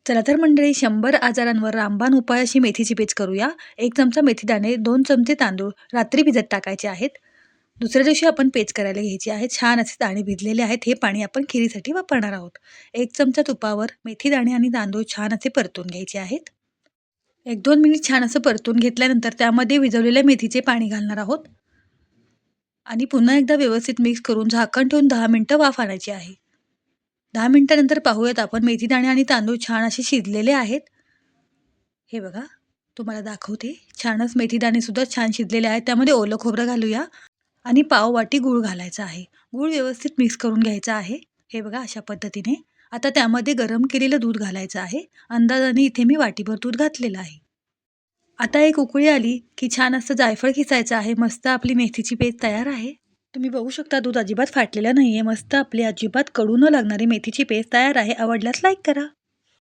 चला तर मंडळी 100 आजारांवर रामबाण उपाय अशी मेथीची पेज करूया. 1 चमचा मेथीदाणे, 2 चमचे तांदूळ रात्री भिजत टाकायचे आहेत. दुसऱ्या दिवशी आपण पेज करायला घ्यायची आहे. छान असे दाणे भिजलेले आहेत. हे पाणी आपण खिरीसाठी वापरणार आहोत. 1 चमचा तुपावर मेथीदाणे आणि तांदूळ छान असे परतून घ्यायचे आहेत. 1-2 मिनिट छान असं परतून घेतल्यानंतर त्यामध्ये विझवलेल्या मेथीचे पाणी घालणार आहोत. आणि पुन्हा एकदा व्यवस्थित मिक्स करून झाकण ठेवून 10 मिनिटं वाफ आणायची आहे. 10 मिनिटानंतर पाहूयात आपण मेथीदाणे आणि तांदूळ छान असे शिजलेले आहेत. हे बघा, तुम्हाला दाखवते. छानच मेथीदाणे सुद्धा छान शिजलेले आहेत. त्यामध्ये ओलं खोबरं घालूया आणि पाव वाटी गूळ घालायचा आहे. गूळ व्यवस्थित मिक्स करून घ्यायचा आहे. हे बघा अशा पद्धतीने. आता त्यामध्ये गरम केलेलं दूध घालायचं आहे. अंदाजाने इथे मी वाटीभर दूध घातलेलं आहे. आता एक उकळी आली की छान असं जायफळ खिसायचं आहे. मस्त आपली मेथीची पेस्ट तयार आहे. तुम्ही बघू शकता दूध अजिबात फाटलेलं नाहीये. मस्त आपली अजिबात कडू न लागणारी मेथीची पेस्ट तयार आहे. आवडल्यास लाईक करा.